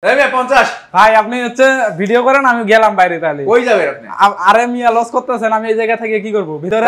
ভাই আপনি হচ্ছে ভিডিও করেন, আমি গেলাম বাইরে। তাহলে কই যাবেন আপনি? আরে মিয়া লস করতেছেন, আমি এই জায়গা থেকে কি করব? ভিতরে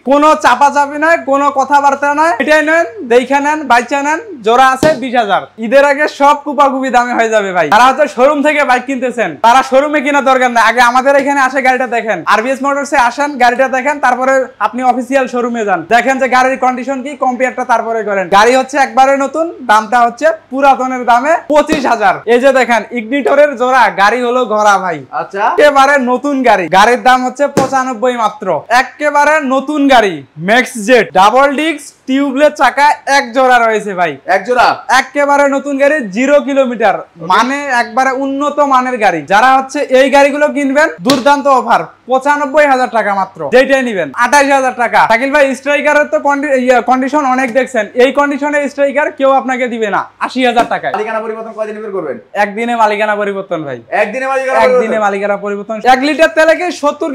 কোনো চাপা চাপি নাই, কোনো কথাবার্তা নাই। এটাই নেন, দেখে নেন, বাইচা নেন। জোড়া আছে 20,000। ঈদের আগে সব কুপাকুপি দামে হয়ে যাবে ভাই। তারা হচ্ছে শোরুম থেকে বাইক কিনতেছেন, তারা শোরুমে কিনা দরকার নাই, আগে আমাদের এখানে আসে গাড়িটা দেখেন, আরবিএস মোটরসে আসেন, গাড়িটা দেখেন, তারপরে আপনি অফিসিয়াল শোরুমে যান, দেখেন যে গাড়ির কন্ডিশন কি, কম্পেয়ারটা তারপরে করেন। গাড়ি হচ্ছে একবারে নতুন, দামটা হচ্ছে পুরাতনের দামে 25,000। এই যে দেখেন ইগনিটরের জোড়া, গাড়ি হলো ঘোড়া ভাই। আচ্ছা, একেবারে নতুন গাড়ি, গাড়ির দাম হচ্ছে 95 মাত্র। একেবারে নতুন গাড়ি, max jet double disc tubeless চাকা এক জোড়া রয়েছে ভাই, এক জোড়া। একেবারে নতুন গাড়ি, 0 কিলোমিটার, মানে একবারে উন্নত মানের গাড়ি। যারা হচ্ছে এই গাড়িগুলো কিনবেন, দুর্দান্ত অফার, 95,000 টাকা মাত্র। যেটাই নিবেন 28,000 টাকা। শাকিল ভাই স্ট্রাইকারের তো কন্ডিশন অনেক দেখছেন, এই কন্ডিশনে স্ট্রাইকার কেউ আপনাকে দিবে না 80,000 টাকা। মালিকানা পরিবর্তন কয়দিন করবেন? একদিনে মালিকানা পরিবর্তন ভাই, একদিনে মালিকানা পরিবর্তন। 1 লিটার তেলে কি 70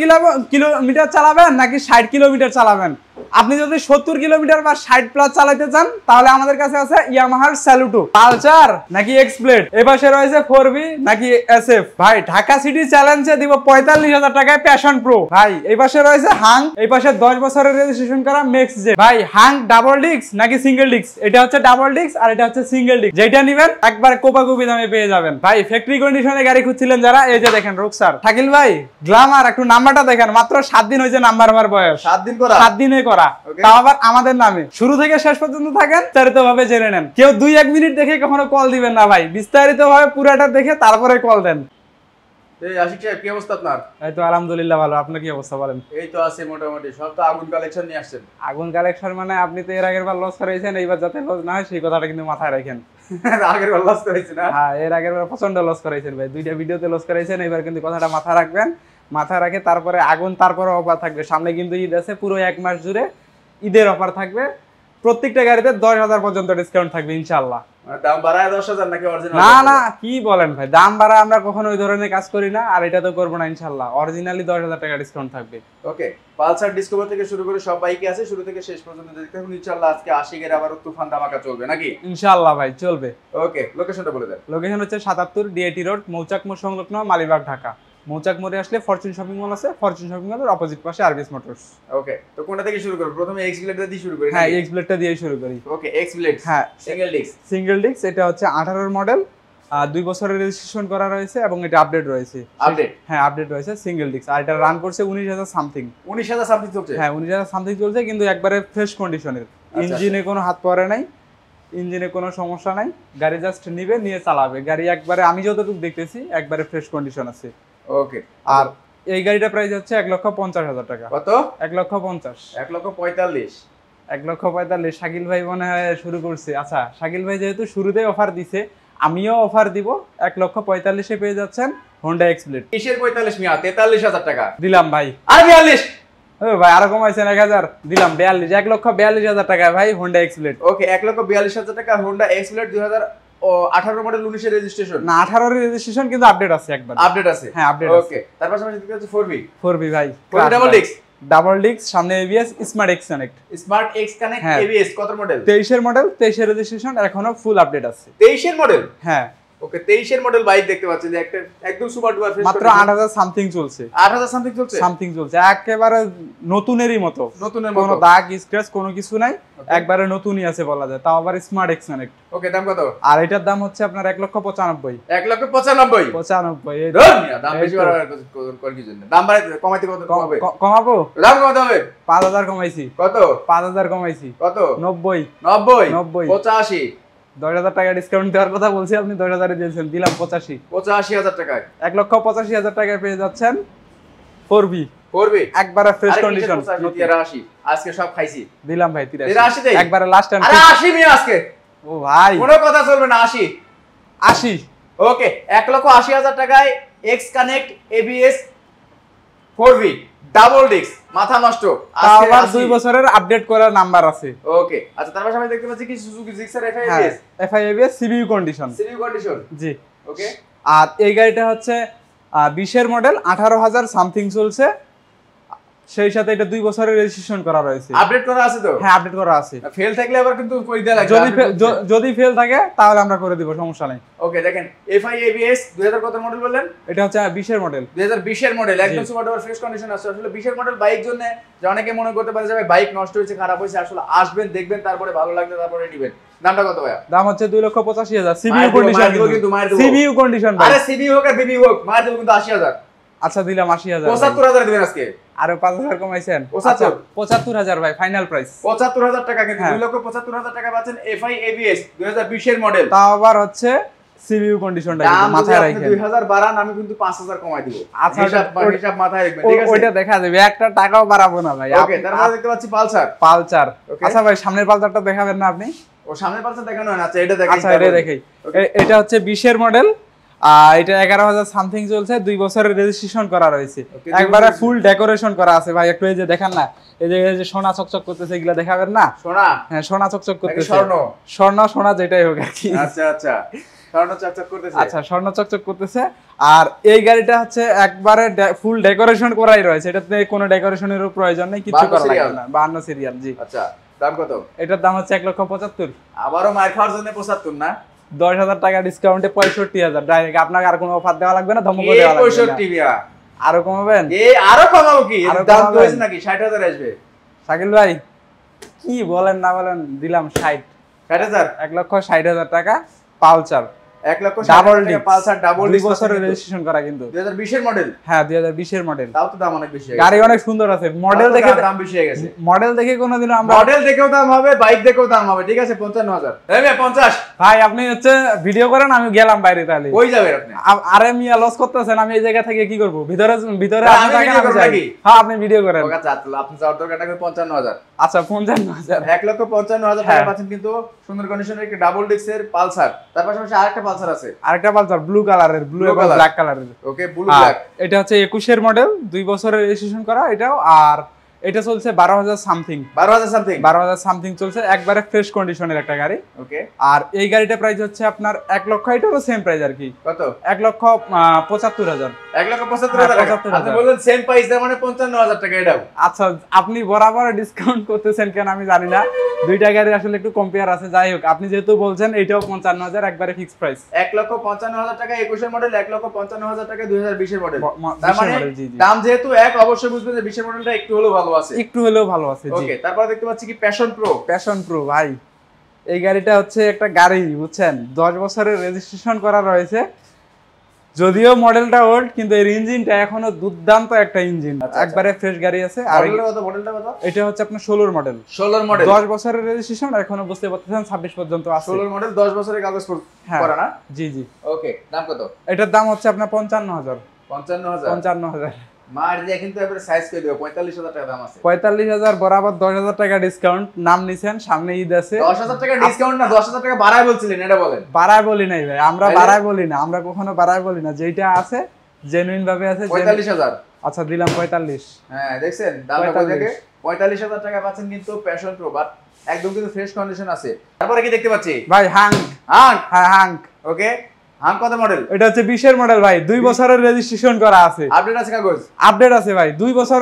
কিলোমিটার চালাবেন নাকি 60 কিলোমিটার চালাবেন? আপনি যদি 70 কিলোমিটার বা 60 প্লাস চালাতে চান, তাহলে আমাদের কাছে আছে ইয়ামাহার স্যালুটো, পালসার নাকি এক্সপ্লেড, এপাশে রয়েছে 4V নাকি SF। ভাই ঢাকা সিটি চ্যালেঞ্জে দিব 45,000 টাকায় প্যাশন প্রো। ভাই এই পাশে রয়েছে হাং, এই পাশে 10 বছরের রেজিস্ট্রেশন করা ম্যাক্স জেট। ভাই হাং ডাবল ডিস্ক নাকি সিঙ্গেল ডিস্ক? এটা হচ্ছে ডাবল ডিস্ক আর এটা হচ্ছে সিঙ্গেল ডিস্ক। যেটা নিবেন একবার কোপাকুপি দামে পেয়ে যাবেন। ভাই ফ্যাক্টরি কন্ডিশনে গাড়ি খুঁজছিলেন যারা, এই যে দেখেন রুকসার। শাকিল ভাই গ্ল্যামার, একটু নাম্বারটা দেখেন, মাত্র 7 দিন হয়েছে নাম্বার আমার বয়স। 7 দিন করা? 7 দিনে করা, তাও আবার আমাদের নামে। শুরু থেকে শেষ পর্যন্ত থাকেন, বিস্তারিত ভাবে জেনে নেন। কেউ 2-1 মিনিট দেখে কখনো কল দিবেন না ভাই, বিস্তারিত ভাবে পুরাটা দেখে তারপরে কল দেন। এই আশিক সাহেব, কি অবস্থা আপনার? এই তো আলহামদুলিল্লাহ ভালো, আপনার কি অবস্থা বলেন? এই তো আছে মোটামুটি। সব তো আগুন কালেকশন নিয়ে আসছেন। আগুন কালেকশন মানে আপনি তো এর আগের বার লস করেছেন, এইবার যাতে লস না হয় সেই কথাটা কিন্তু মাথায় রাখেন। আগের বার লস করেছি না? হ্যাঁ, এর আগের বার প্রচন্ড লস করেছেন ভাই, 2টা ভিডিওতে লস করেছেন। এবার কিন্তু কথাটা মাথায় রাখবেন, মাথায় রাখে তারপরে আগুন, তারপরে অফার থাকবে। সামনে কিন্তু ঈদ আছে, পুরো 1 মাস জুড়ে ঈদের অফার থাকবে। প্রত্যেকটা গাড়িতে 10,000 পর্যন্ত ডিসকাউন্ট থাকবে ইনশাআল্লাহ। দাম বাড়ায় 10,000 নাকি অরিজিনাল? না না, কি বলেন ভাই, দাম বাড়া আমরা কখনো ওই ধরনের কাজ করি না, আর এটা তো করবো না ইনশাআল্লাহ। অরিজিনালি 10,000 টাকা ডিসকাউন্ট থাকবে। ওকে, পালসার ডিসকভার থেকে শুরু করে সব বাইকই আছে, শুরু থেকে শেষ পর্যন্ত দেখতে হবে ইনশাআল্লাহ। আজকে আশিকের আবার তুফান ধামাকা চলবে নাকি? ইনশাআল্লাহ ভাই চলবে। ওকে, লোকেশনটা বলে দেন। লোকেশন হচ্ছে 77 ডিআইটি রোড, মৌচাক মোড় সংলগ্ন, মালিবাগ, ঢাকা। মৌচাক মোড়ে আসলে ফরচুন শপিং মল আছে, ফরচুন শপিং মলের অপোজিট পাশে আরবিএস মোটরস। ওকে, তো কোনটা থেকে শুরু করব? প্রথমে এক্স ব্লেডটা দিয়ে শুরু করি। হ্যাঁ, এক্স ব্লেডটা দিয়ে শুরু করি। ওকে, এক্স ব্লেড। হ্যাঁ, সিঙ্গেল ডিস্ক। এটা হচ্ছে 18 মডেল, 2 বছরের রেজিস্ট্রেশন করা রয়েছে এবং এটা আপডেট রয়েছে। হ্যাঁ, আপডেট রয়েছে, সিঙ্গেল ডিস্ক। আর এটা রান করছে 19,000 সামথিং। 19,000 সামথিং চলছে? হ্যাঁ, 19,000 সামথিং চলছে, কিন্তু একবারে ফ্রেশ কন্ডিশনের। ইঞ্জিনে কোনো হাত পড়ে নাই, ইঞ্জিনে কোনো সমস্যা নাই। গাড়ি জাস্ট নিবে, নিয়ে চালাবে। গাড়ি একবারে আমি যতটুকু দেখতেছি একবারে ফ্রেশ কন্ডিশন আছে। ওকে, আর এই গাড়িটা প্রাইস হচ্ছে 1,50,000 টাকা। কত? 1,50,000। 1,45,000। 1,45,000 শাকিল ভাই মনে হয় শুরু করছে। আচ্ছা, শাকিল ভাই যেহেতু শুরুতে অফার দিছে, আমিও অফার দিব। 1,45,000 পেয়ে যাচ্ছেন হোন্ডা এক্সপ্লেড। কিসের 45 মিয়া? 43,000 টাকা দিলাম ভাই। আর 42? ও ভাই আরো কমাইছেন 1,000, দিলাম 42। 1,42,000 টাকা ভাই হোন্ডা এক্সপ্লেড। ওকে, 1,42,000 টাকা হোন্ডা এক্সপ্লেড 2018 মডেল, 19 এর রেজিস্ট্রেশন। না, 18 এর রেজিস্ট্রেশন, কিন্তু আপডেট আছে একবার। আপডেট আছে? হ্যাঁ, আপডেট আছে। ওকে, তার পাশাপাশি দেখতে হচ্ছে 4V। 4V ভাই, ডাবল ডিস্ক। ডাবল ডিস্ক, সামনে ABS, smart x connect. Smart x connect ABS. কত মডেল? 23 এর মডেল, 23 এর রেজিস্ট্রেশন, এখনো ফুল আপডেট আছে। 23 এর মডেল? হ্যাঁ। ওকে, 23 এর মডেল বাইক দেখতে পাচ্ছেন যে একটা একদম সুপার ডুপার ফ্রেশ, মাত্র 8,000 সামথিং চলছে। 8,000 সামথিং চলছে? একেবারে নতুনেরই মতো, কোনো দাগ স্ক্র্যাচ কোনো কিছু নাই, একবারে নতুনই আছে বলা যায়, তাও আবার স্মার্ট এক্স কানেক্ট। ওকে, দাম কত? আর এটার দাম হচ্ছে আপনার 1,95,000। 1,95,000? এই ধর মিয়া, দাম বেশি বাড়ার কোন কি জন্য? দাম কমাইতে কত কমাবে? কমাবো, দাম কমাতে হবে। 5,000 কমাইছি। কত? 5,000 কমাইছি। কত? 90। 85? 10,000 টাকা ডিসকাউন্ট দেওয়ার কথা বলছি, আপনি 10,000 এ দিয়েছেন, দিলাম 85,000 টাকায়। 1,85,000 টাকায় পেয়ে যাচ্ছেন 4V। একবারে ফ্রেশ কন্ডিশন। 83 আজকে সব খাইছি। দিলাম ভাই 83 দেই একবারে লাস্ট টাইম। আরে 80 মিয়া আজকে। ও ভাই, কোনো কথা চলবে না। 80। ওকে, 1,80,000 টাকায় x connect ABS 4V double disc, মাথা নষ্ট। আবার 2 বছরের আপডেট করার নাম্বার আছে। ওকে, আচ্ছা, তার পাশে আমি দেখতে পাচ্ছি কি Suzuki Gixxer FI ABS CBU condition. জি। ওকে, আর এই গাড়িটা হচ্ছে 20 এর মডেল, 18,000 সামথিং চলছে। সেই সাথে এটা 2 বছরের রেজিস্ট্রেশন করা রয়েছে। আপডেট করা আছে তো? হ্যাঁ আপডেট করা আছে। ফেল থাকলে আবার কিন্তু করে দেয়া লাগবে। যদি ফেল থাকে তাহলে আমরা করে দিব, সমস্যা নাই। ওকে দেখেন এফআই এবিএস 2000 কত মডেল বললেন? এটা হচ্ছে 20 এর মডেল। 2020 এর মডেল, একদম সুপার ডুপার ফ্রেশ কন্ডিশন আছে। আসলে 20 এর মডেল বাইক জন্য যে অনেকে মনে করতে পারে যে ভাই বাইক নষ্ট হয়েছে, খারাপ হয়েছে, আসলে আসবেন দেখবেন তারপরে ভালো লাগবে তারপরে নেবেন। দামটা কত ভাইয়া? দাম হচ্ছে 2,85,000। সিবিইউ কন্ডিশন কিন্তু মার দেব। সিবিইউ কন্ডিশন ভাই। আরে সিবিইউ হোক আর বিবিইউ হোক মার দেব কিন্তু 80,000। আচ্ছা দিলাম 80,000। 75,000 দিবেন আজকে। আরো 5,000 কমাইছেন। 75,000 ভাই ফাইনাল প্রাইস। 75,000 টাকা কিন্তু 2,75,000 টাকা পাচ্ছেন এফআই এবিএস 2020 এর মডেল। তাও আবার হচ্ছে সিবিইউ কন্ডিশনটা মাথায় রাখেন। 2000 বাড়ান আমি কিন্তু 5,000 কমাই দিব। আচ্ছা হিসাব মাথায় রাখবেন, ঠিক আছে? ওইটা দেখা যাবে, একটা টাকাও বাড়াবো না ভাই। ওকে তারপরে দেখতে পাচ্ছি পালসার। আচ্ছা ভাই সামনের পালসারটা দেখাবেন না আপনি? ও সামনের পালসার দেখানো হয় না। আচ্ছা এটা দেখাই। আচ্ছা এটা দেখাই। এটা হচ্ছে 20 এর মডেল। এটা 11,000 সামথিং চলছে, 2 বছরের রেজিস্ট্রেশন করা রয়েছে। একবারে ফুল ডেকোরেশন করা আছে ভাই। একটু এই যে দেখেন না, এই যে সোনা চকচক করতেছে, এগুলা দেখাবেন না? সোনা? হ্যাঁ সোনা চকচক করতেছে। সোনা যেটাই হোক আর কি। আচ্ছা স্বর্ণ চকচক করতেছে। আচ্ছা স্বর্ণ চকচক করতেছে। আর এই গাড়িটা হচ্ছে একবারে ফুল ডেকোরেশন করাই রয়েছে, এটাতে কোনো ডেকোরেশনের প্রয়োজন নেই, কিছু করা লাগবে না। 52 সিরিয়াল। জি। আচ্ছা দাম কত? এটার দাম হচ্ছে 1,75,000। আবারও মার খাওয়ার জন্য 75 না? 10,000 টাকা ডিসকাউন্টে 65,000 ডাইরেক্ট। আপনাকে আর কোনো অফার দেওয়া লাগবে না, ধমক দেওয়া লাগবে না। 65 ভাইয়া। আরো কমাবেন? আরো কমাবো কি? দাম তো হইছে নাকি 60,000 আসবে। শাকিল ভাই কি বলেন না বলেন, দিলাম 60,000। 1,60,000 টাকা পালসার। 1,60,000 টাকা পালসার ডাবল ডিস্ক, 2 বছরের রেজিস্ট্রেশন করা কিন্তু। 2020 এর মডেল? হ্যাঁ 2020 এর মডেল। তাও তো দাম অনেক বেশি। গাড়ি অনেক সুন্দর আছে। মডেল দেখে দাম বেশি হয়ে গেছে। মডেল দেখে কোনোদিনও আমরা মডেল দেখেও দাম হবে, বাইক দেখেও দাম হবে, ঠিক আছে? 55,000। এই ভাই 50। ভাই আপনি হচ্ছে ভিডিও করেন, আমি গেলাম বাইরে, তাহলে কই যাবেন আপনি? আরে মিয়া লস করতেছেন, আমি এই জায়গা থেকে কি করব? ভিতরে আপনি থাকেন, আমি যাই। হ্যাঁ আপনি ভিডিও করেন। আচ্ছা আপনি যাওয়ার দরকার টাকা 55,000। আচ্ছা 55,000। 1,55,000 টাকা পাচ্ছেন কিন্তু সুন্দর কন্ডিশনের একটা ডাবল ডিস্কের পালসার। তার পাশাপাশি আরেকটা পালসার আছে। আরেকটা পালসার ব্লু কালারের, ব্লু এবং ব্ল্যাক কালারের। ওকে ব্লু ব্ল্যাক। এটা হচ্ছে 21 এর মডেল, 2 বছরের রেজিস্ট্রেশন করা এটাও। আর এটা চলছে 12,000 সামথিং। 12,000 সামথিং চলছে, একবারে ফ্রেশ কন্ডিশনের একটা গাড়ি। ওকে। আর এই গাড়িটা প্রাইস হচ্ছে আপনার 1 লক্ষ, এটারও সেম প্রাইস আর কি। কত? 1,75,000। 1,75,000 আপনি বললেন সেম প্রাইস, তার মানে 55,000 টাকা এটাও। আচ্ছা আপনি বরাবর ডিসকাউন্ট করতেছেন কেন আমি জানি না, দুইটা গাড়ি আসলে একটু কম্পেয়ার আছে। যাই হোক আপনি যেহেতু বলছেন এইটাও 55,000, একবারে ফিক্সড প্রাইস। 1,55,000 টাকা 21 এর মডেল, 1,55,000 টাকা 2020 এর মডেল। তার মানে দাম যেহেতু এক, অবশ্যই বুঝবেন যে 20 এর মডেলটা একটু হলেও ভালো আছে। একটু হলেও ভালো আছে। জি। ওকে তারপর দেখতে পাচ্ছি কি প্যাশন প্রো ভাই। এই গাড়িটা হচ্ছে একটা গাড়ি, বুঝছেন, 10 বছরের রেজিস্ট্রেশন করা রয়েছে। যদিও মডেলটা ওল্ড, কিন্তু এর ইঞ্জিনটা এখনো দুর্দান্ত একটা ইঞ্জিন, একবারে ফ্রেশ গাড়ি আছে। আর মডেলটা কত? এটা হচ্ছে আপনার 16 মডেল। 10 বছরের রেজিস্ট্রেশন, এখনো বুঝতে পারতেছেন 26 পর্যন্ত আছে। 16 মডেল, 10 বছরের কাগজ করা না? জি। ওকে দাম কত? এটার দাম হচ্ছে আপনার 55,000। 55,000 মার দিয়ে কিন্তু এবারে সাইজ করে দেব। 45,000 টাকা দাম আছে। 45,000 বরাবর 10,000 টাকা ডিসকাউন্ট। নাম নিছেন, সামনে ঈদ আছে। 10,000 টাকা ডিসকাউন্ট না, 10,000 টাকা বাড়ায় বলছিলেন, এটা বলেন। বাড়ায় বলি নাই ভাই, আমরা বাড়ায় বলি না, আমরা কখনো বাড়ায় বলি না। যেটা আছে জেনুইন ভাবে আছে। 45,000। আচ্ছা দিলাম 45। হ্যাঁ দেখছেন দামটা কত থেকে? 45,000 টাকা পাচ্ছেন কিন্তু প্যাশন প্রো, বাট একদম কিন্তু ফ্রেশ কন্ডিশন আছে। তারপরে কি দেখতে পাচ্ছি ভাই? হাঙ্ক। হ্যাঁ হাঙ্ক। ওকে হাঙ্ক কত মডেল? এটা হচ্ছে 20 এর মডেল ভাই, 2 বছরের রেজিস্ট্রেশন করা আছে। আপডেট আছে কাগজ? আপডেট আছে ভাই, 2 বছর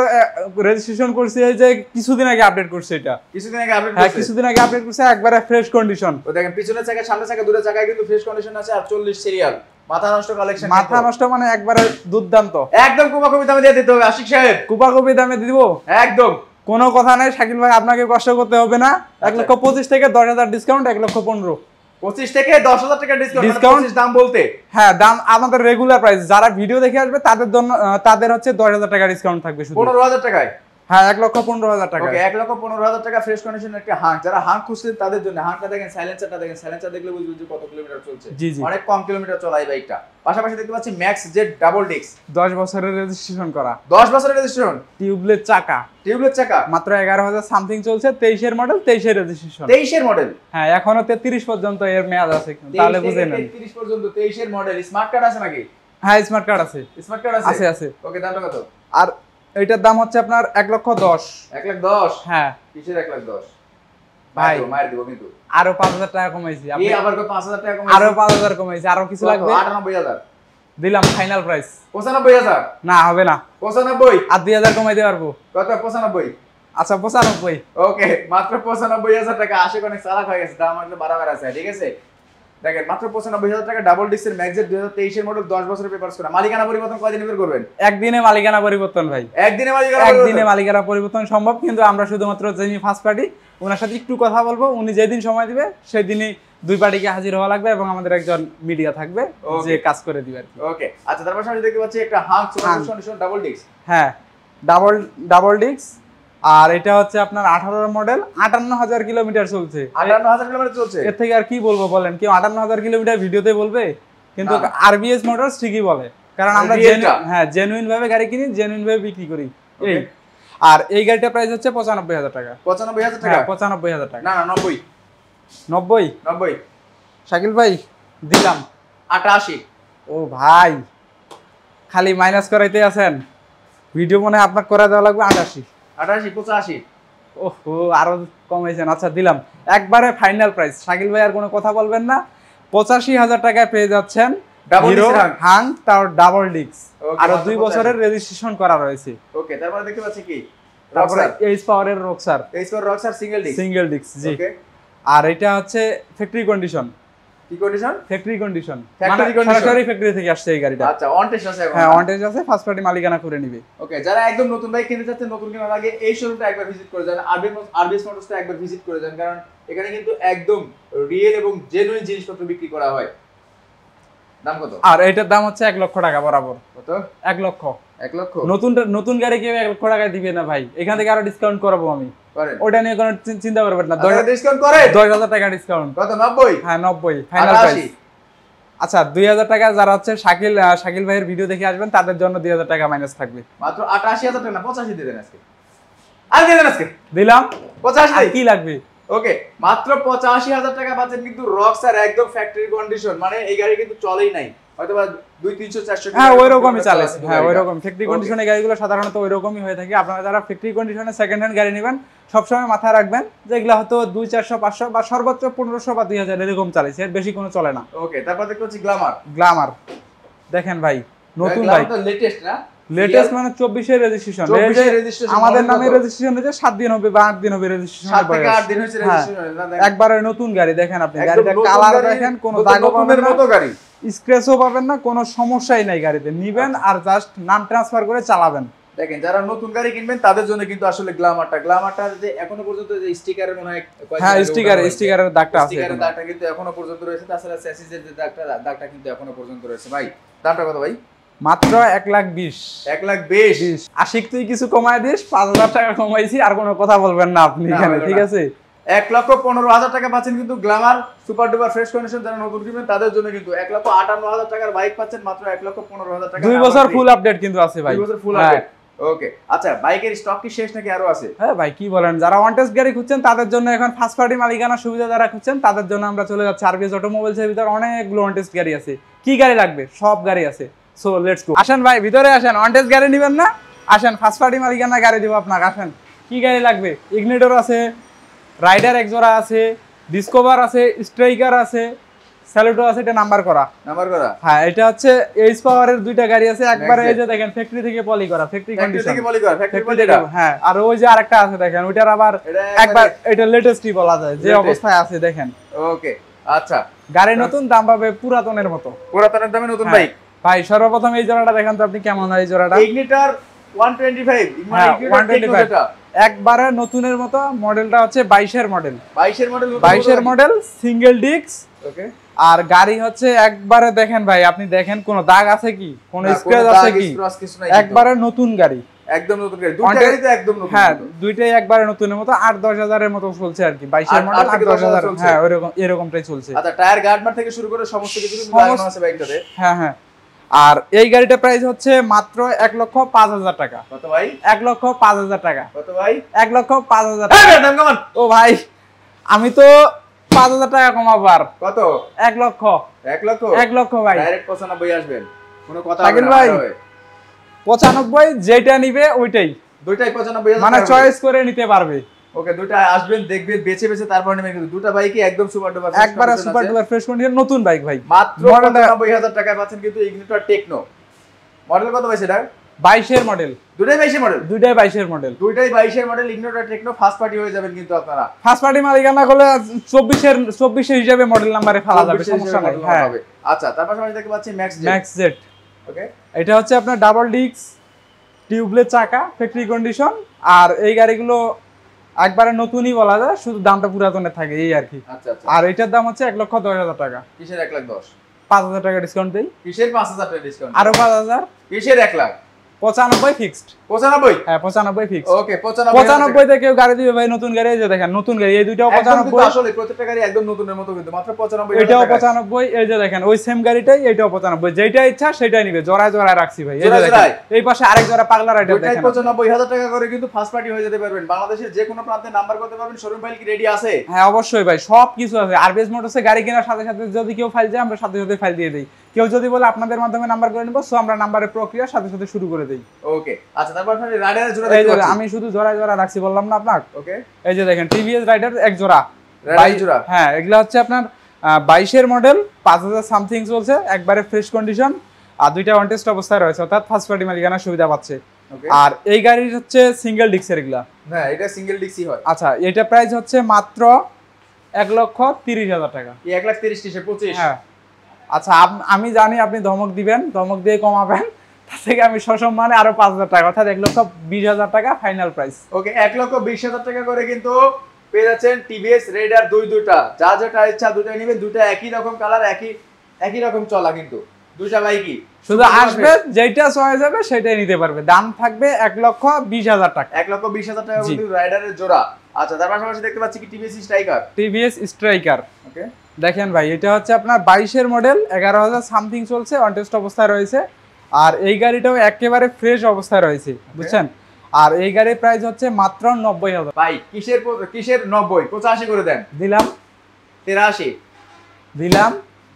রেজিস্ট্রেশন করছে, এই যে কিছুদিন আগে আপডেট করছে। এটা কিছুদিন আগে আপডেট করছে? হ্যাঁ কিছুদিন আগে আপডেট করছে, একবারে ফ্রেশ কন্ডিশন। তো দেখেন পিছনের চাকা, সামনের চাকা, দুটো চাকায় কিন্তু ফ্রেশ কন্ডিশন আছে। আর 40 সিরিয়াল, মাথা নষ্ট কালেকশন। মাথা নষ্ট মানে একবারে দুর্দান্ত, একদম কুপাকুপি দামে দিয়ে দিতে হবে আশিক সাহেব। কুপাকুপি দামে দিব একদম, কোনো কথা নাই। শাকিল ভাই আপনাকে কষ্ট করতে হবে না। 1,25,000 থেকে 10,000 ডিসকাউন্ট, 1,15,000। 25 থেকে 10,000 টাকা ডিসকাউন্ট দাম বলতে? হ্যাঁ দাম আমাদের রেগুলার প্রাইস। যারা ভিডিও দেখে আসবে তাদের জন্য, তাদের হচ্ছে 10,000 টাকা ডিসকাউন্ট থাকবে শুধু। 15,000 টাকায়? হ্যাঁ 1,15,000 টাকা। ওকে 1,15,000 টাকা ফ্রেশ কন্ডিশনের একটা হাঙ্ক। যারা হাঙ্ক খুঁজছেন তাদের জন্য। হাঙ্কটা দেখেন, সাইলেন্সারটা দেখেন, সাইলেন্সার দেখলে বুঝবেন যে কত কিলোমিটার চলছে। অনেক কম কিলোমিটার চলায় বাইকটা। পাশাপাশি দেখতে পাচ্ছি ম্যাক্স জেড ডাবল ডিস্ক, 10 বছরের রেজিস্ট্রেশন করা। 10 বছরের রেজিস্ট্রেশন, টিউবলেস চাকা। মাত্র 11,000 সামথিং চলছে। 23 এর মডেল, 23 এর রেজিস্ট্রেশন। 23 এর মডেল? হ্যাঁ এখনো 33 পর্যন্ত এর মেয়াদ আছে, তাহলে বুঝে নেন। 33 পর্যন্ত 23 এর মডেল। স্মার্ট কার্ড আছে নাকি? হ্যাঁ স্মার্ট কার্ড আছে। আছে। ওকে দামটা কত? আর এটার দাম হচ্ছে আপনার 1,10,000। 1,10,000? হ্যাঁ। কিসের 1,10,000 ভাই? মার দিব কিন্তু। আরো 5,000 টাকা কমাইছি। আপনি আবার 5,000 টাকা কমাইছি? আরো 5,000 কমাইছি। আরো কিছু লাগবে? 98,000। দিলাম ফাইনাল প্রাইস 95,000 না হবে না 95 আর 2000 কমাই দিতে পারবো কত 95 আচ্ছা 95 ওকে মাত্র 95,000 টাকা আশিক অনেক চালাক হয়ে গেছে দাম আসলে বাড়াবার আছে ঠিক আছে দেখেন মাত্র 95,000 টাকা ডাবল ডিস্কের ম্যাক্সের 2023 এর মডেল 10 বছরের পেপারস করা মালিকানা পরিবর্তন কয়দিনে বের করবেন একদিনে মালিকানা পরিবর্তন ভাই একদিনে মালিকানা পরিবর্তন সম্ভব কিন্তু আমরা শুধুমাত্র যিনি ফার্স্ট পার্টি ওনার সাথে একটু কথা বলবো উনি যেদিন সময় দিবে সেই দিনই দুই পার্টিকে হাজির হওয়া লাগবে এবং আমাদের একজন মিডিয়া থাকবে যে কাজ করে দিবে আর কি ওকে আচ্ছা তারপর আমরা দেখতে পাচ্ছি একটা হাং সুপার ডাবল ডিস্ক হ্যাঁ ডাবল ডিস্ক আর এটা হচ্ছে আপনার 18 মডেল 58000 কিলোমিটার চলছে 58000 কিলোমিটার চলছে এর থেকে আর কি বলবো বলেন কেউ 58000 কিলোমিটার ভিডিওতে বলবে কিন্তু আরবিএস মোটরস ঠিকই বলে কারণ আমরা জেনুইন ভাবে গাড়ি কিনি জেনুইন ভাবে বিক্রি করি এই আর এই গাড়িটার প্রাইস হচ্ছে 95000 টাকা 95000 টাকা 95000 টাকা না না 90 শাকিল ভাই দিলাম 88 ও ভাই খালি মাইনাস করাইতে আছেন ভিডিও মনে আপনার করে দেওয়া লাগবে 88 85 ওহো আরো কমাইছেন আচ্ছা দিলাম একবারে ফাইনাল প্রাইস শাকিল ভাই আর কোনো কথা বলবেন না 85000 টাকায় পেয়ে যাচ্ছেন হিরো হাং তার ডাবল ডিস্ক আর 2 বছরের রেজিস্ট্রেশন করা রয়েছে ওকে তারপরে দেখতে পাচ্ছি কি তারপরে এইচ পাওয়ারের রক্সার সিঙ্গেল ডিস্ক জি ওকে আর এটা হচ্ছে ফ্যাক্টরি কন্ডিশন কি কন্ডিশন ফ্যাক্টরি কন্ডিশন সরাসরি ফ্যাক্টরি থেকে আসছে এই গাড়িটা আচ্ছা অন টেস্ট আছে এখন হ্যাঁ অন টেস্ট আছে ফার্স্ট পার্টি মালিকানা করে নিবে ওকে যারা একদম নতুন বাইক কিনতে চাচ্ছেন নতুন কেনার আগে এই শোরুমটা একবার ভিজিট করে যান আরবিএস মোটরসটা একবার ভিজিট করে যান কারণ এখানে কিন্তু একদম রিয়েল এবং জেনুইন জিনিসপত্র বিক্রি করা হয় দাম কত আর এটার দাম হচ্ছে 1 লক্ষ টাকা বরাবর কত 1 লক্ষ নতুন গাড়ি কেউ 1 লক্ষ টাকা দিবে না ভাই এখান থেকে আরো ডিসকাউন্ট করব আমি করেন ওটা নিয়ে কোনো চিন্তা করবেন না ডিসকাউন্ট করে 10000 টাকা ডিসকাউন্ট কত 90 হ্যাঁ 90 ফাইনাল প্রাইস আচ্ছা 2000 টাকা যারা হচ্ছে শাকিল ভাইয়ের ভিডিও দেখে আসবেন তাদের জন্য 2000 টাকা মাইনাস থাকবে মাত্র 88000 টাকা না 85 দিয়ে দেন আজকে আর দিয়ে দেন আজকে দিলাম 85 আর কি লাগবে ওকে মাত্র 85000 টাকা পাচ্ছেন কিন্তু রক্সার একদম ফ্যাক্টরি কন্ডিশন মানে এই গাড়ি কিন্তু চলেই নাই হয়তোবা 200-300-400 হ্যাঁ ওইরকমই চলে হ্যাঁ ওইরকম ফ্যাক্টরি কন্ডিশনে গাড়িগুলো সাধারণত ওইরকমই হয়ে থাকে আপনারা যারা ফ্যাক্টরি কন্ডিশনে সেকেন্ড হ্যান্ড গাড়ি নেবেন সবসময় মাথায় রাখবেন যে এগুলো হয়তো 200-400-500 বা সর্বোচ্চ 1500 বা 2000 এরকম চলে এর বেশি কোনো চলে না ওকে তারপর দেখতে হচ্ছে গ্ল্যামার দেখেন ভাই নতুন বাইক তো লেটেস্ট না লেটেস্ট মানে 24 এর রেজিস্ট্রেশন আমাদের নামে রেজিস্ট্রেশন হয়েছে 7 দিন হবে বা 8 দিন হবে রেজিস্ট্রেশন 7 থেকে 8 দিন হয়েছে রেজিস্ট্রেশন একবারে নতুন গাড়ি দেখেন আপনি গাড়িটা কালার দেখেন কোনো দাগও পাবেন না মতো গাড়ি স্ক্র্যাচও পাবেন না কোনো সমস্যাই নাই গাড়িতে নিবেন আর জাস্ট নাম ট্রান্সফার করে চালাবেন দেখেন যারা নতুন গাড়ি কিনবেন তাদের জন্য কিন্তু আসলে গ্ল্যামারটা যে এখনো পর্যন্ত যে স্টিকারের মনে হয় হ্যাঁ স্টিকারের দাগটা আছে স্টিকারের দাগটা কিন্তু এখনো পর্যন্ত রয়েছে তাছাড়া চ্যাসিসের যে দাগটা কিন্তু এখনো পর্যন্ত রয়েছে ভাই দামটা কত ভাই মাত্র 1,20,000 আশিক তুই কিছু কমায় দিস 5000 টাকা কমাইছি আর কোনো কথা বলবেন না আপনি এখানে ঠিক আছে 1,15,000 টাকা পাচ্ছেন কিন্তু Glamour super duper fresh condition যারা নতুন কিনবেন তাদের জন্য কিন্তু 1,58,000 টাকার বাইক পাচ্ছেন মাত্র 1,15,000 টাকা 2 বছর ফুল আপডেট কিন্তু আছে ভাই 2 বছর ফুল আপডেট ওকে আচ্ছা বাইকের স্টক কি শেষ নাকি আরো আছে হ্যাঁ ভাই কি বলেন যারা ওয়ান টেস্ট গাড়ি খুঁজছেন তাদের জন্য এখন ফার্স্ট পার্টি মালিকানা সুবিধা যারা খুঁজছেন তাদের জন্য আমরা চলে যাচ্ছি আরবিএস অটোমোবাইলসের ভিতর অনেকগুলো ওয়ান টেস্ট গাড়ি আছে কি গাড়ি লাগবে সব গাড়ি আছে সো লেটস গো আসেন ভাই ভিতরে আসেন ওয়ান টেস্ট গাড়ি নেবেন না আসেন ফার্স্ট পার্টি মালিকানা গাড়ি দিব আপনাকে আসেন কি গাড়ি লাগবে ইগনিটর আছে রাইডার একজোড়া আছে ডিসকভার আছে স্ট্রাইকার আছে স্যালুটো আছে এটা নাম্বার করা হ্যাঁ এটা হচ্ছে এইচ পাওয়ারের দুইটা গাড়ি আছে একবারে এই যে দেখেন ফ্যাক্টরি থেকে পলি করা ফ্যাক্টরি কন্ডিশন হ্যাঁ আর ওই যে আরেকটা আছে দেখেন ওইটার আবার একবার এটা লেটেস্টই বলা যায় যে অবস্থায় আছে দেখেন ওকে আচ্ছা গাড়ি নতুন দাম পাবে পুরাতনের মতো পুরাতনের দামে নতুন বাইক ভাই সর্বপ্রথম এই জোড়াটা দেখেন তো আপনি কেমন হয় এই জোড়াটা ইগনিটর 125 একবারে নতুনের মতো মডেলটা হচ্ছে 22 এর মডেল সিঙ্গেল ডিস্ক ওকে আর গাড়ি হচ্ছে একবারে দেখেন ভাই আপনি দেখেন কোন দাগ আছে কি কোন স্ক্র্যাচ আছে কি একবারে নতুন গাড়ি একদম নতুন গাড়ি দুটো গাড়ি তো একদম নতুন হ্যাঁ দুইটাই একবারে নতুনের মতো 8-10 হাজারের মতো চলছে আর কি 22 এর মডেল 8-10 হাজার হ্যাঁ এরকমটাই চলছে আচ্ছা টায়ার গার্ডমার থেকে শুরু করে সমস্ত কিছু কিন্তু লাগানো আছে বাইকটাতে হ্যাঁ আর এই গাড়িটার প্রাইস হচ্ছে মাত্র 1,05,000 টাকা কত ভাই 1,05,000 টাকা কত ভাই 1,05,000 টাকা দাম কেমন ও ভাই আমি তো 5,000 টাকা কমাবো আর কত 1 লক্ষ 1 লক্ষ ভাই ডাইরেক্ট 95 আসবেন কোনো কথা হবে না ভাই 95 যেটা নিবে ওইটাই দুইটাই 95,000 মানে চয়েস করে নিতে পারবে ওকে, দুটো আসবেন দেখবেন বেছে বেছে তারপর নেবেন, কিন্তু দুটো বাইকই একদম সুপার ডুপার একবারে সুপার ডুপার ফ্রেশ কন্ডিশন নতুন বাইক ভাই। মাত্র 95000 টাকায় পাচ্ছেন কিন্তু ইগনিটর টেকনো। মডেল কত ভাই সেটা? 22 এর মডেল। দুটোই 22 এর মডেল। দুইটাই 22 এর মডেল। দুইটাই 22 এর মডেল। ইগনিটর টেকনো ফার্স্ট পার্টি হয়ে যাবেন কিন্তু আপনারা। ফার্স্ট পার্টি মালিকানা হলে 24 এর হিসাবে মডেল নাম্বারে ফেলা যাবে, সমস্যা নাই। হ্যাঁ আচ্ছা, তার পাশাপাশি দেখতে পাচ্ছি ম্যাক্স জেড। ওকে, এটা হচ্ছে আপনার ডাবল ডিস্ক টিউবলেস চাকা, ফ্যাক্টরি কন্ডিশন। আর এই গাড়িগুলো একবারে নতুনই বলা যায়, শুধু দামটা পুরাতনের থাকে এই আর কি। আচ্ছা আচ্ছা। আর এটার দাম হচ্ছে 1,10,000 টাকা। কিসের 1,10,000? 5,000 টাকা ডিসকাউন্ট দেই। কিসের 5,000 টাকা ডিসকাউন্ট? আরো 5,000। কিসের 1,00,000? 95 ফিক্সড। 95? হ্যাঁ 95 ফিক্সড। ওকে, 95 95 তে কেউ গাড়ি দিবে ভাই, নতুন গাড়ি। এই যে দেখেন নতুন গাড়ি, এই দুইটাও 95। আসলে প্রত্যেকটা গাড়ি একদম নতুনের মতো, কিন্তু মাত্র 95। এটাও 95। এই যে দেখেন ওই সেম গাড়িটাই, এটাও 95। যেটা ইচ্ছা সেটাই নিবে, জোড়ায় জোড়ায় রাখছি ভাই। এই যে দেখেন এই পাশে আরেক জোড়া পাগলা রাইডার দেখেন। 95,000 টাকা করে কিন্তু ফার্স্ট পার্টি হয়ে যেতে পারবেন। বাংলাদেশের যে কোনো প্রান্তে নাম্বার করতে পারবেন। শোরুম ফাইল কি রেডি আছে? হ্যাঁ অবশ্যই ভাই, সব কিছু আছে। আরবিএস মোটরসে গাড়ি কেনার সাথে সাথে যদি কেউ ফাইল যায়, আমরা সাথে সাথে ফাইল দিয়ে দেই। কেউ যদি বলে আপনাদের মাধ্যমে নাম্বার করে নিব, সো আমরা নাম্বারের প্রক্রিয়া সাথে সাথে শুরু করে দেই। ওকে, আচ্ছা। তারপর রাইডারের জোড়া এই দেখতে যে পাচ্ছি। আমি শুধু জোড়ায় জোড়া রাখছি বললাম না আপনাকে। ওকে, এই যে দেখেন টিভিএস রাইডার এক জোড়া, 22 জোড়া। হ্যাঁ এগুলা হচ্ছে আপনার 22 এর মডেল, 5,000 সামথিং চলছে, একবারে ফ্রেশ কন্ডিশন। আর দুইটা অন টেস্ট অবস্থায় রয়েছে, অর্থাৎ ফার্স্ট পার্টি মালিকানার সুবিধা পাচ্ছে। আর এই গাড়ির হচ্ছে সিঙ্গেল ডিস্কের এগুলা। হ্যাঁ, এটা সিঙ্গেল ডিস্কই হয়। আচ্ছা, এটা প্রাইস হচ্ছে মাত্র 1,30,000 টাকা। 1,30,000 কিসে 25? হ্যাঁ আচ্ছা, আমি জানি আপনি ধমক দিবেন, ধমক দিয়ে কমাবেন, তার থেকে আমি সসম্মানে আরো 5,000 টাকা, অর্থাৎ 1,20,000 টাকা ফাইনাল প্রাইস। ওকে, 1,20,000 টাকা করে কিন্তু পেয়ে যাচ্ছেন টিভিএস রেডার দুইটা। যা যেটা ইচ্ছা দুটাই নেবেন। দুটা একই রকম কালার, একই রকম চলা, কিন্তু দুইটা বাইকই শুধু আসবে, যেটা চয়েস যাবে সেটাই নিতে পারবে। দাম থাকবে 1,20,000 টাকা। 1,20,000 টাকা কিন্তু রাইডারের জোড়া। আচ্ছা, তার পাশাপাশি দেখতে পাচ্ছি কি TVS Striker. TVS Striker. Okay, দেখেন ভাই, এটা হচ্ছে আপনার 22 এর মডেল, 11,000 সামথিং চলছে, অন টেস্ট অবস্থায় রয়েছে। আর এই গাড়িটাও একেবারে ফ্রেশ অবস্থায় রয়েছে, বুঝছেন। আর এই গাড়ির প্রাইস হচ্ছে মাত্র 90,000। ভাই কিসের 90? 85 করে দেন। দিলাম। 83 দিলাম।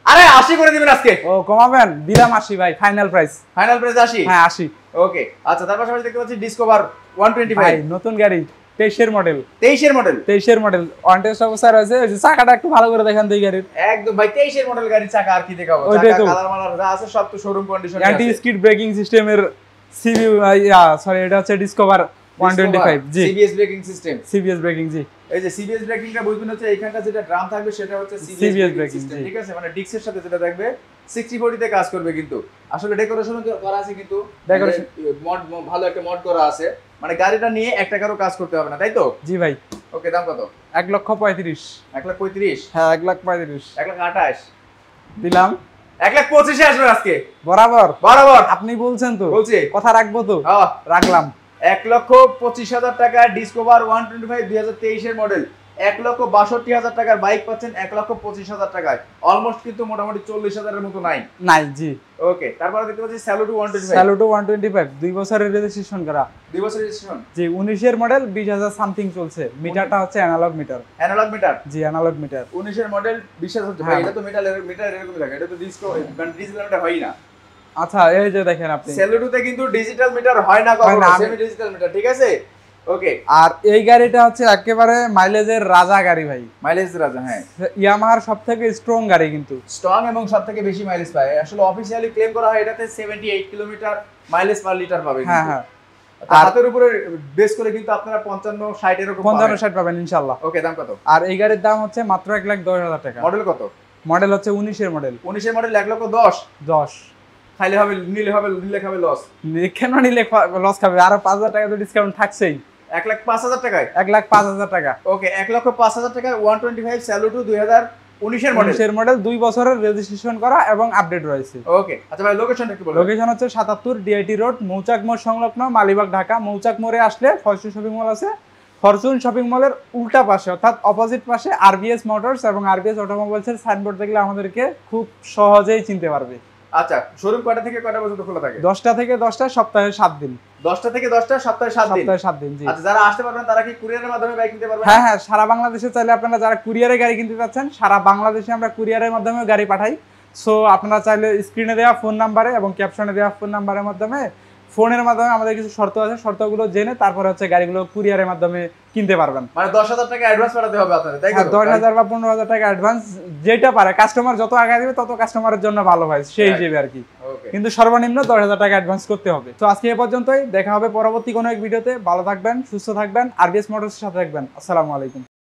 আরে 80 করে দিবেন আজকে। ও কমাবেন? দিলাম 80 ভাই, ফাইনাল প্রাইস। Final price 80? হ্যাঁ 80। ওকে, আচ্ছা। তার পাশাপাশি দেখতে পাচ্ছি ডিসকভার 125 ভাই নতুন গাড়ি, 23 এর মডেল। 23 এর মডেল? 23 এর মডেল, অন টেস্ট অবস্থায় রয়েছে। এই যে চাকাটা একটু ভালো করে দেখেন তো এই গাড়ির। একদম ভাই 23 এর মডেল গাড়ি, চাকা আর কি দেখাবো? চাকা কালার মালার যা আছে সব তো শোরুম কন্ডিশনে আছে। অ্যান্টি স্কিড ব্রেকিং সিস্টেমের সিবিউ, সরি এটা হচ্ছে ডিসকভার 125। জি, CBS braking system. CBS braking. জি, এই যে সিবিএস ব্রেকিংটা বুঝবেন হচ্ছে এইখানটা যেটা ড্রাম থাকবে সেটা হচ্ছে সিবিএস ব্রেকিং সিস্টেম, ঠিক আছে? মানে ডিস্কের সাথে যেটা থাকবে 60/40 তে কাজ করবে। কিন্তু আসলে ডেকোরেশন করা আছে, কিন্তু ডেকোরেশন মড ভালো একটা মড করা আছে। মানে গাড়িটা নিয়ে এক টাকারও কাজ করতে হবে না, তাই তো? জি ভাই। ওকে, দাম কত? 1,35,000। 1,35,000? হ্যাঁ 1,35,000। 1,28,000 দিলাম। 1,25,000 আসবে আজকে বরাবর। বরাবর আপনি বলছেন তো, বলছি। কথা রাখবো তো। হ্যাঁ, রাখলাম। 1,25,000 টাকা ডিসকভার 125 2023 এর মডেল। 1,62,000 টাকার বাইক পাচ্ছেন 1,25,000 টাকায়। অলমোস্ট কিন্তু মোটামুটি 40,000 এর মতো নাই। জি। ওকে, তারপরে দেখতে পাচ্ছি স্যালুটো 125। স্যালুটো 125 2 বছরের রেজিস্ট্রেশন করা। 2 বছরের রেজিস্ট্রেশন? জি, 19 এর মডেল, 20,000 সামথিং চলছে। মিটারটা হচ্ছে অ্যানালগ মিটার। Analogue meter? জি, অ্যানালগ মিটার। 19 এর মডেল 20,000। ভাই এটা তো মিটার এরকম থাকে, এটা তো মানে ডিজিটাল মিটার হয় না। আচ্ছা, এই যে দেখেন আপনি, স্যালুটোতে কিন্তু ডিজিটাল মিটার হয় না কখনো, সেমি ডিজিটাল মিটার, ঠিক আছে? ওকে, আর এই গাড়িটা হচ্ছে একেবারে মাইলেজের রাজা গাড়ি ভাই। মাইলেজ রাজা? হ্যাঁ, ইয়ামাহার সবথেকে স্ট্রং গাড়ি, কিন্তু স্ট্রং এবং সবথেকে বেশি মাইলেজ পায়। আসলে অফিশিয়ালি ক্লেম করা হয় এটাতে 78 কিলোমিটার মাইলেজ পার লিটার পাবে। হ্যাঁ হ্যাঁ, হাতের উপরে বেস করে কিন্তু আপনারা 55-60 এরকম 55-60 পাবেন ইনশাআল্লাহ। ওকে, দাম কত? আর এই গাড়ির দাম হচ্ছে মাত্র 1,10,000 টাকা। মডেল কত? মডেল হচ্ছে 19 এর মডেল। 19 এর মডেল 1,10,000? 10 খাইলে হবে, নিলে খাবে লস। কেন নিলে লস খাবে? আরো 5,000 টাকা তো ডিসকাউন্ট থাকছেই। 1,05,000 টাকায়? 1,05,000 টাকা। ওকে, 1,05,000 টাকায় 125 স্যালুটো 2019 এর মডেল। 19 এর মডেল, 2 বছরের রেজিস্ট্রেশন করা এবং আপডেট রয়েছে। ওকে, আচ্ছা ভাই লোকেশনটা কি বলবেন? লোকেশন হচ্ছে 77 ডিআইটি রোড, মৌচাক মোড় সংলগ্ন, মালিবাগ, ঢাকা। মৌচাক মোড়ে আসলে ফরচুন শপিং মল আছে। ফরচুন শপিং মলের উল্টা পাশে, অর্থাৎ অপোজিট পাশে আরবিএস মোটরস এবং আরবিএস অটোমোবাইলস এর সাইনবোর্ড দেখলে আমাদেরকে খুব সহজেই চিনতে পারবে। আচ্ছা, শোরুম কয়টা থেকে কয়টা পর্যন্ত খোলা থাকে? 10টা থেকে 10টা, সপ্তাহে 7 দিন। 10টা থেকে 10টা, সপ্তাহে 7 দিন? সপ্তাহে 7 দিন, জি। আচ্ছা, যারা আসতে পারবেন তারা কি কুরিয়ারের মাধ্যমে বাইক নিতে পারবেন? হ্যাঁ হ্যাঁ, সারা বাংলাদেশে চাইলে আপনারা যারা কুরিয়ারে গাড়ি কিনতে চাচ্ছেন, সারা বাংলাদেশে আমরা কুরিয়ারের মাধ্যমে গাড়ি পাঠাই। সো আপনারা চাইলে স্ক্রিনে দেওয়া ফোন নাম্বারে এবং ক্যাপশনে দেওয়া ফোন নাম্বারের মাধ্যমে ফোনের মাধ্যমে আমাদের কিছু শর্ত আছে, শর্তগুলো জেনে তারপরে হচ্ছে গাড়িগুলো কুরিয়ারের মাধ্যমে কিনতে পারবেন। মানে 10,000 টাকা অ্যাডভান্স পাঠাতে হবে আপনাদের, তাই তো? 10,000 বা 15,000 টাকা অ্যাডভান্স, যেটা পারে কাস্টমার যত আগে দিবে তত কাস্টমারের জন্য ভালো হয় সেই হিসেবে আর কি। ওকে। কিন্তু সর্বনিম্ন 10,000 টাকা অ্যাডভান্স করতে হবে। তো আজকে এ পর্যন্তই, দেখা হবে পরবর্তী কোনো এক ভিডিওতে। ভালো থাকবেন, সুস্থ থাকবেন, আরবিএস মোটরসের সাথে থাকবেন। আসসালামু আলাইকুম।